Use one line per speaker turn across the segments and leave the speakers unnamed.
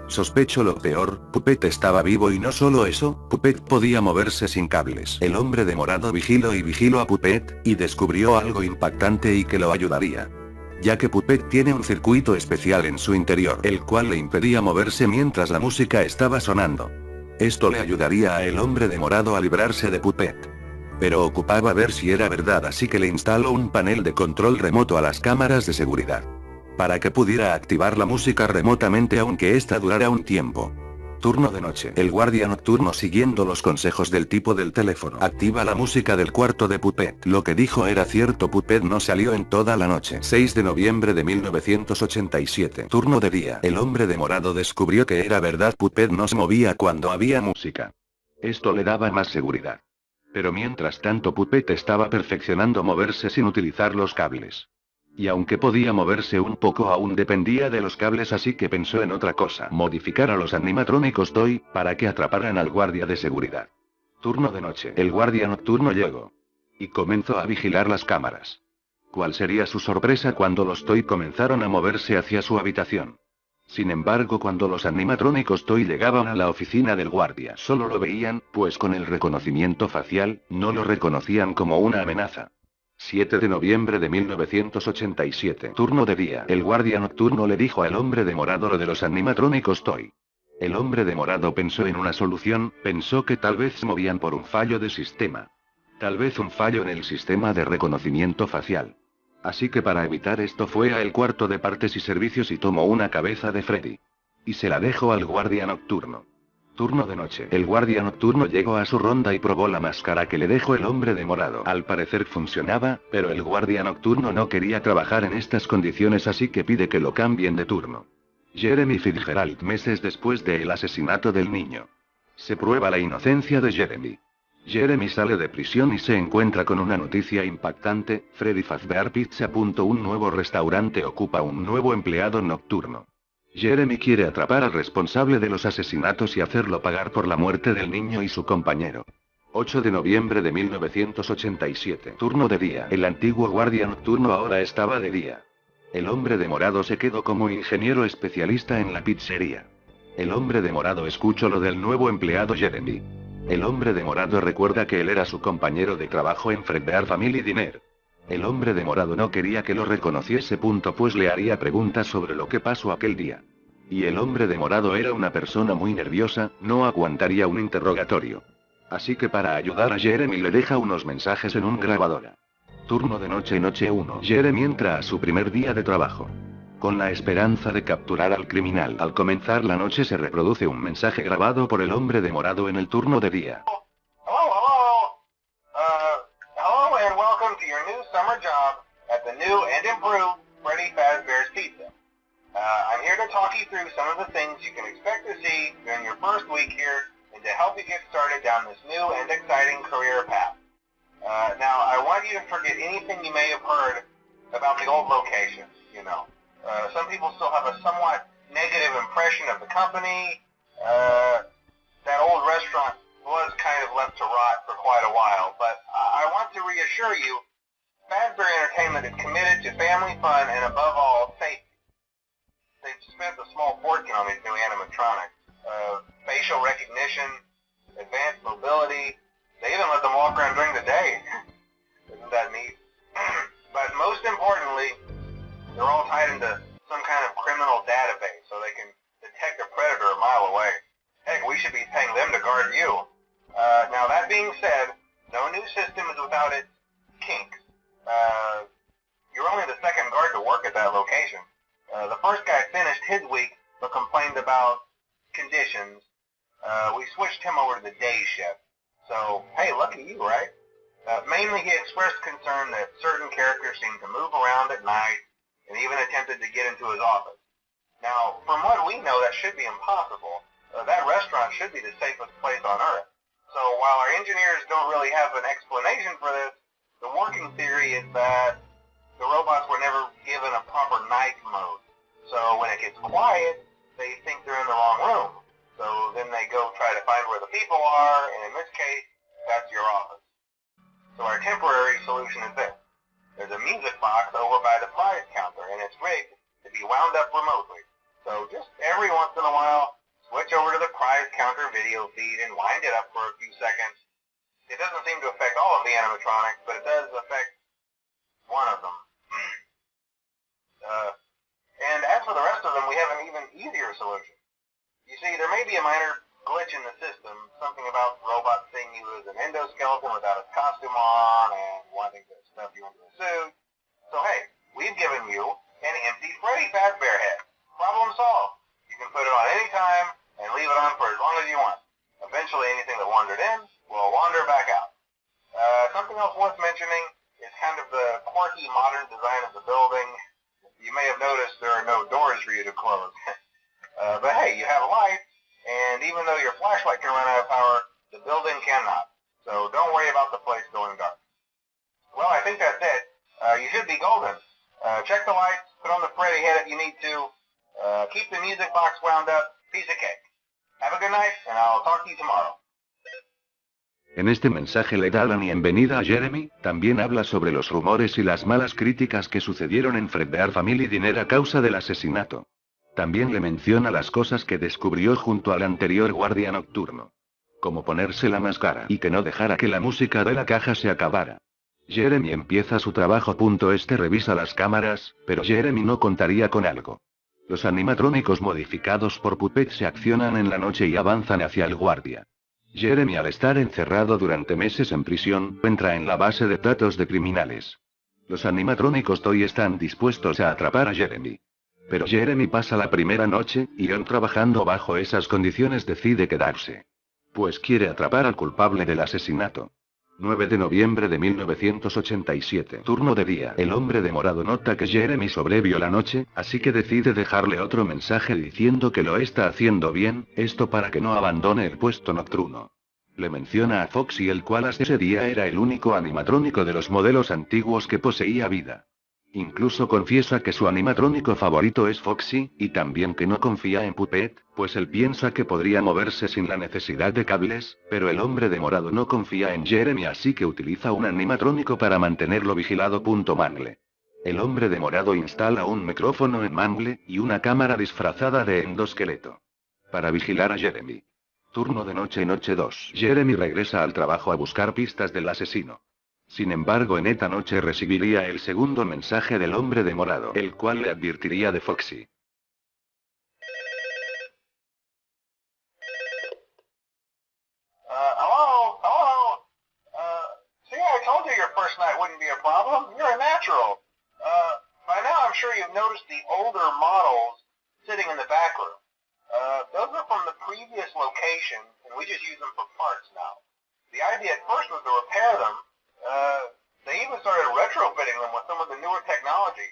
Sospecho lo peor, Puppet estaba vivo y no solo eso, Puppet podía moverse sin cables. El hombre de morado vigiló a Puppet, y descubrió algo impactante y que lo ayudaría. Ya que Puppet tiene un circuito especial en su interior, el cual le impedía moverse mientras la música estaba sonando. Esto le ayudaría a el hombre de morado a librarse de Puppet. Pero ocupaba ver si era verdad, así que le instaló un panel de control remoto a las cámaras de seguridad. Para que pudiera activar la música remotamente aunque esta durara un tiempo. Turno de noche. El guardia nocturno, siguiendo los consejos del tipo del teléfono, activa la música del cuarto de Puppet. Lo que dijo era cierto, Puppet no salió en toda la noche. 6 de noviembre de 1987. Turno de día. El hombre de morado descubrió que era verdad, Puppet no se movía cuando había música. Esto le daba más seguridad. Pero mientras tanto Puppet estaba perfeccionando moverse sin utilizar los cables. Y aunque podía moverse un poco aún dependía de los cables, así que pensó en otra cosa: modificar a los animatrónicos Toy, para que atraparan al guardia de seguridad. Turno de noche. El guardia nocturno llegó. Y comenzó a vigilar las cámaras. ¿Cuál sería su sorpresa cuando los Toy comenzaron a moverse hacia su habitación? Sin embargo, cuando los animatrónicos Toy llegaban a la oficina del guardia, solo lo veían, pues con el reconocimiento facial, no lo reconocían como una amenaza. 7 de noviembre de 1987. Turno de día. El guardia nocturno le dijo al hombre de morado lo de los animatrónicos Toy. El hombre de morado pensó en una solución, pensó que tal vez se movían por un fallo de sistema. Tal vez un fallo en el sistema de reconocimiento facial. Así que para evitar esto fue a el cuarto de partes y servicios y tomó una cabeza de Freddy. Y se la dejó al guardia nocturno. Turno de noche. El guardia nocturno llegó a su ronda y probó la máscara que le dejó el hombre de morado. Al parecer funcionaba, pero el guardia nocturno no quería trabajar en estas condiciones, así que pide que lo cambien de turno. Jeremy Fitzgerald, meses después del asesinato del niño. Se prueba la inocencia de Jeremy. Jeremy sale de prisión y se encuentra con una noticia impactante: Freddy Fazbear Pizza. Un nuevo restaurante ocupa un nuevo empleado nocturno. Jeremy quiere atrapar al responsable de los asesinatos y hacerlo pagar por la muerte del niño y su compañero. 8 de noviembre de 1987. Turno de día. El antiguo guardia nocturno ahora estaba de día. El hombre de morado se quedó como ingeniero especialista en la pizzería. El hombre de morado escuchó lo del nuevo empleado Jeremy. El hombre de morado recuerda que él era su compañero de trabajo en Fredbear Family Dinner. El hombre de morado no quería que lo reconociese, pues le haría preguntas sobre lo que pasó aquel día. Y el hombre de morado era una persona muy nerviosa, no aguantaría un interrogatorio. Así que para ayudar a Jeremy le deja unos mensajes en un grabadora. Turno de noche. Noche 1. Jeremy entra a su primer día de trabajo. Con la esperanza de capturar al criminal. Al comenzar la noche se reproduce un mensaje grabado por el hombre de morado en el turno de día.
Hello and welcome to your new summer job at the new and improved Freddy Fazbear's Pizza. I'm here to talk you through some of the things you can expect to see during your first week here and to help you get started down this new and exciting career path. Now, I want you to forget anything you may have heard about the old location, you know. Some people still have a somewhat negative impression of the company. That old restaurant was kind of left to rot for quite a while, but I want to reassure you, Fazbear Entertainment is committed to family fun and above all, safety. They've spent a small fortune on these new animatronics. Facial recognition, advanced mobility, they even let them walk around during the day. Isn't that neat? But most importantly, they're all tied into some kind of criminal database so they can detect a predator a mile away. Heck, we should be paying them to guard you. Now that being said, no new system is without its kinks. You're only the second guard to work at that location. The first guy finished his week but complained about conditions. We switched him over to the day shift. So, hey, lucky you, right? Mainly he expressed concern that certain characters seemed to move around at night and even attempted to get into his office. Now, from what we know, that should be impossible. That restaurant should be the safest place on Earth. So while our engineers don't really have an explanation for this, the working theory is that the robots were never given a proper night mode. So when it gets quiet, they think they're in the wrong room. So then they go try to find where the people are, and in this case, that's your office. So our temporary solution is this. There's a music box over by the prize counter, and it's rigged to be wound up remotely. So just every once in a while, switch over to the prize counter video feed and wind it up for a few seconds. It doesn't seem to affect all of the animatronics, but it does affect one of them. And as for the rest of them, we have an even easier solution. You see, there may be a minor glitch in the system, something about robots seeing you as an endoskeleton without a costume on and wanting to stuff you into a suit. So hey, we've given you an empty Freddy Fazbear head. Problem solved. You can put it on any time and leave it on for as long as you want. Eventually anything that wandered in will wander back out. Something else worth mentioning is kind of the quirky modern design of the building. You may have noticed there are no doors for you to close. But hey, you have a light, and even though your flashlight can run out of power, the building cannot. So don't worry about the place going dark. Well, I think that's it. You should be golden. Check the lights, put on the Freddy head if you need to. Keep the music box wound up. Piece of cake. Have a good night, and I'll talk to you tomorrow.
En este mensaje le da la bienvenida a Jeremy, también habla sobre los rumores y las malas críticas que sucedieron en Fredbear Family Dinner a causa del asesinato. También le menciona las cosas que descubrió junto al anterior guardia nocturno. Como ponerse la máscara y que no dejara que la música de la caja se acabara. Jeremy empieza su trabajo. Este revisa las cámaras, pero Jeremy no contaría con algo. Los animatrónicos modificados por Puppet se accionan en la noche y avanzan hacia el guardia. Jeremy, al estar encerrado durante meses en prisión, entra en la base de datos de criminales. Los animatrónicos Toy están dispuestos a atrapar a Jeremy. Pero Jeremy pasa la primera noche, y aún trabajando bajo esas condiciones decide quedarse. Pues quiere atrapar al culpable del asesinato. 9 de noviembre de 1987. Turno de día. El hombre de morado nota que Jeremy sobrevivió la noche, así que decide dejarle otro mensaje diciendo que lo está haciendo bien, esto para que no abandone el puesto nocturno. Le menciona a Foxy, el cual hasta ese día era el único animatrónico de los modelos antiguos que poseía vida. Incluso confiesa que su animatrónico favorito es Foxy, y también que no confía en Puppet, pues él piensa que podría moverse sin la necesidad de cables, pero el hombre de morado no confía en Jeremy, así que utiliza un animatrónico para mantenerlo vigilado. Mangle. El hombre de morado instala un micrófono en Mangle, y una cámara disfrazada de endoesqueleto. Para vigilar a Jeremy. Turno de noche. Noche 2. Jeremy regresa al trabajo a buscar pistas del asesino. Sin embargo, en esta noche recibiría el segundo mensaje del hombre de morado, el cual le advertiría de Foxy.
See, I told you your first night wouldn't be a problem. You're a natural. By now I'm sure you've noticed the older models sitting in the back room. Those are from the previous location, and we just use them for parts now. The idea at first was to repair them. They even started retrofitting them with some of the newer technology,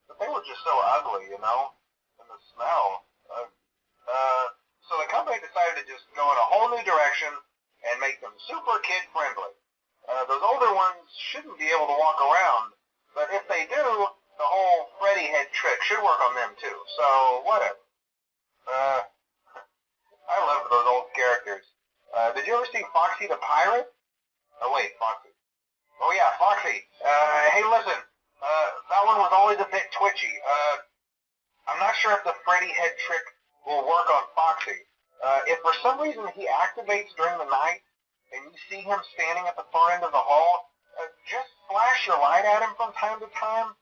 but they were just so ugly, you know, and the smell. So the company decided to just go in a whole new direction and make them super kid-friendly. Those older ones shouldn't be able to walk around, but if they do, the whole Freddy head trick should work on them too, so whatever. I loved those old characters. Did you ever see Foxy the Pirate? Oh wait, Foxy. Oh yeah, Foxy. Hey listen, that one was always a bit twitchy. I'm not sure if the Freddy head trick will work on Foxy. If for some reason he activates during the night, and you see him standing at the far end of the hall, just flash your light at him from time to time.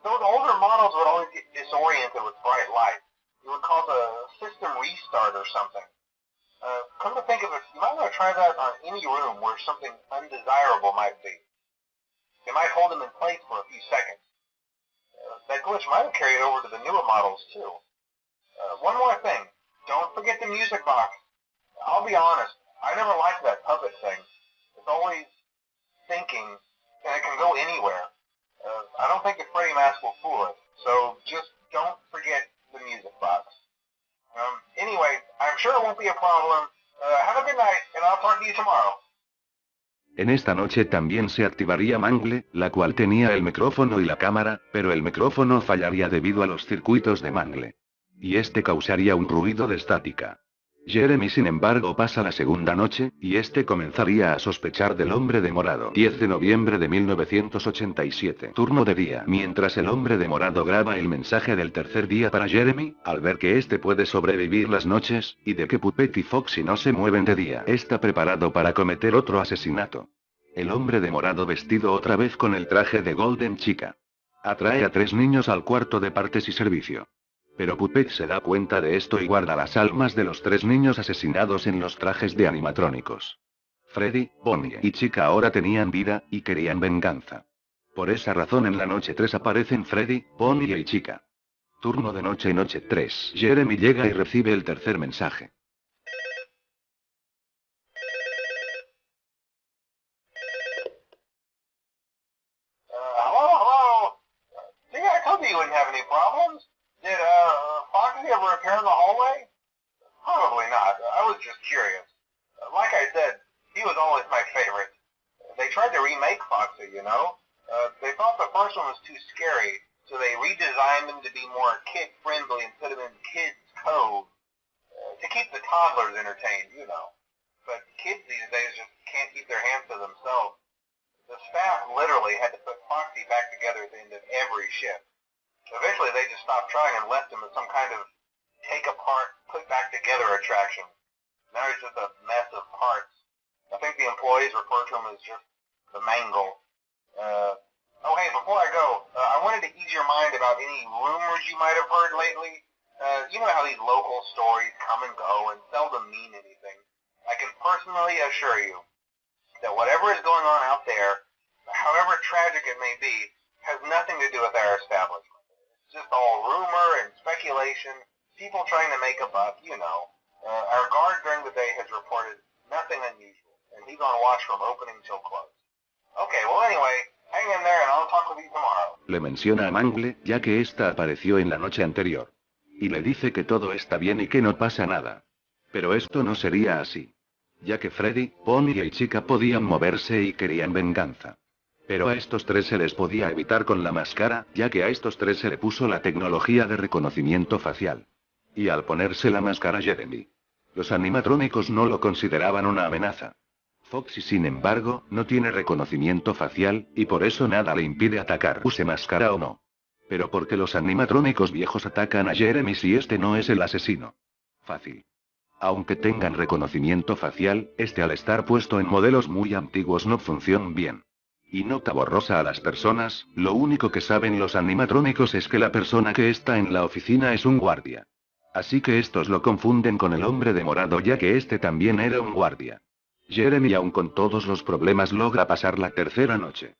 Those older models would always get disoriented with bright light. It would cause a system restart or something. Come to think of it, you might want to try that on any room where something undesirable might be. It might hold them in place for a few seconds. That glitch might have carried over to the newer models too. One more thing. Don't forget the music box. I'll be honest, I never liked that puppet thing. It's always thinking, and it can go anywhere. I don't think the Freddy mask will fool it, so just don't forget the music box. Anyway, I'm sure it won't be a problem. Have a good night, and I'll talk to you tomorrow.
En esta noche también se activaría Mangle, la cual tenía el micrófono y la cámara, pero el micrófono fallaría debido a los circuitos de Mangle. Y este causaría un ruido de estática. Jeremy sin embargo pasa la segunda noche, y este comenzaría a sospechar del hombre de morado. 10 de noviembre de 1987. Turno de día. Mientras el hombre de morado graba el mensaje del tercer día para Jeremy, al ver que este puede sobrevivir las noches, y de que Puppet y Foxy no se mueven de día, está preparado para cometer otro asesinato. El hombre de morado vestido otra vez con el traje de Golden Chica. Atrae a 3 niños al cuarto de partes y servicio. Pero Puppet se da cuenta de esto y guarda las almas de los 3 niños asesinados en los trajes de animatrónicos. Freddy, Bonnie y Chica ahora tenían vida, y querían venganza. Por esa razón en la noche 3 aparecen Freddy, Bonnie y Chica. Turno de noche y noche 3. Jeremy llega y recibe el tercer mensaje.
Hello? See, I told you wouldn't have any problems. Did, Foxy ever appear in the hallway? Probably not. I was just curious. Like I said, he was always my favorite. They tried to remake Foxy, you know? They thought the first one was too scary, so they redesigned him to be more kid-friendly instead of in Kids Cove. To keep the toddlers entertained, you know. But kids these days just can't keep their hands to themselves. The staff literally had to put Foxy back together at the end of every shift. Eventually they just stopped trying and left him as some kind of take-apart, put-back-together attraction. Now he's just a mess of parts. I think the employees refer to him as just the mangle. Oh hey, before I go, I wanted to ease your mind about any rumors you might have heard lately. You know how these local stories come and go and seldom mean anything. I can personally assure you that whatever is going on out there, however tragic it may be, has nothing to do with our establishment. It's just all rumor and speculation, people trying to make a buck, you know. Our guard during the day has reported nothing unusual, and he's on watch from opening till close. Okay, well anyway, hang in there and I'll talk with you tomorrow.
Le menciona a Mangle, ya que ésta apareció en la noche anterior. Y le dice que todo está bien y que no pasa nada. Pero esto no sería así. Ya que Freddy, Bonnie y Chica podían moverse y querían venganza. Pero a estos 3 se les podía evitar con la máscara, ya que a estos 3 se le puso la tecnología de reconocimiento facial. Y al ponerse la máscara Jeremy, los animatrónicos no lo consideraban una amenaza. Foxy sin embargo, no tiene reconocimiento facial, y por eso nada le impide atacar, use máscara o no. Pero porque los animatrónicos viejos atacan a Jeremy si este no es el asesino. Fácil. Aunque tengan reconocimiento facial, este al estar puesto en modelos muy antiguos no funciona bien. Y nota borrosa a las personas, lo único que saben los animatrónicos es que la persona que está en la oficina es un guardia. Así que estos lo confunden con el hombre de morado ya que este también era un guardia. Jeremy aun con todos los problemas logra pasar la tercera noche.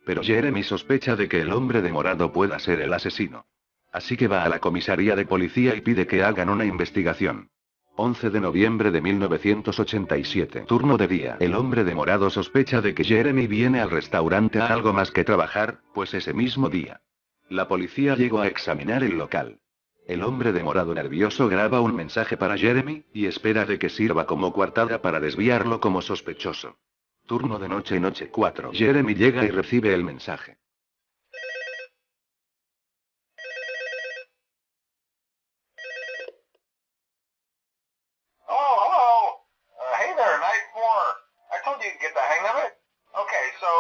Pero Jeremy sospecha de que el hombre de morado pueda ser el asesino. Así que va a la comisaría de policía y pide que hagan una investigación. 11 de noviembre de 1987. Turno de día. El hombre de morado sospecha de que Jeremy viene al restaurante a algo más que trabajar, pues ese mismo día. La policía llegó a examinar el local. El hombre de morado nervioso graba un mensaje para Jeremy, y espera de que sirva como coartada para desviarlo como sospechoso. Turno de noche y noche 4. Jeremy llega y recibe el mensaje.
Oh, hello. Hey there, night 4. I told you to get the hang of it. Okay, so,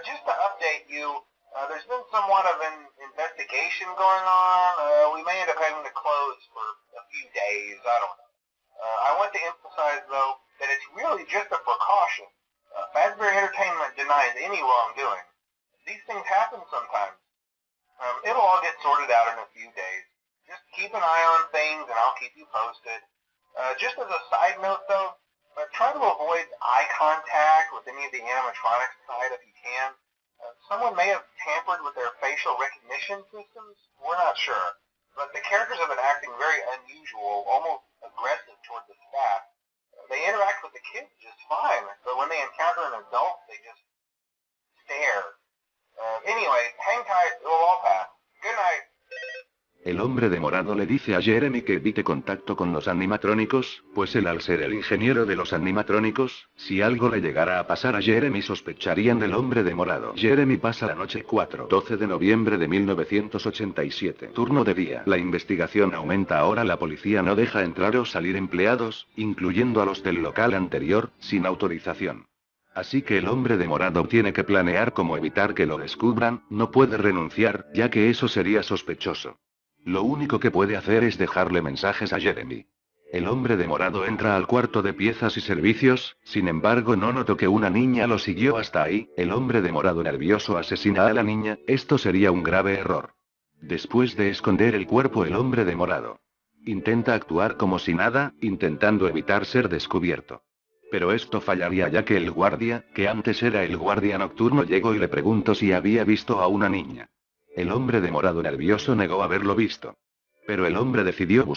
just to update you, there's been somewhat of an investigation going on. We may end up having to close for a few days, I don't know. I want to emphasize, though, that it's really just a precaution. Fazbear Entertainment denies any wrongdoing. These things happen sometimes. It'll all get sorted out in a few days. Just keep an eye on things and I'll keep you posted. Just as a side note though, try to avoid eye contact with any of the animatronics side if you can. Someone may have tampered with their facial recognition systems. We're not sure. But the characters have been acting very unusual, almost aggressive toward the staff. They interact with the kids just fine, but when they encounter an adult, they just stare. Anyway, hang tight, it'll all pass. Good night.
El hombre de morado le dice a Jeremy que evite contacto con los animatrónicos, pues él al ser el ingeniero de los animatrónicos, si algo le llegara a pasar a Jeremy sospecharían del hombre de morado. Jeremy pasa la noche 12 de noviembre de 1987. Turno de día. La investigación aumenta ahora, la policía no deja entrar o salir empleados, incluyendo a los del local anterior, sin autorización. Así que el hombre de morado tiene que planear cómo evitar que lo descubran, no puede renunciar, ya que eso sería sospechoso. Lo único que puede hacer es dejarle mensajes a Jeremy. El hombre de morado entra al cuarto de piezas y servicios, sin embargo no notó que una niña lo siguió hasta ahí. El hombre de morado nervioso asesina a la niña, esto sería un grave error. Después de esconder el cuerpo, el hombre de morado intenta actuar como si nada, intentando evitar ser descubierto. Pero esto fallaría, ya que el guardia, que antes era el guardia nocturno, llegó y le preguntó si había visto a una niña. El hombre de morado nervioso negó haberlo visto. Pero el hombre decidió buscar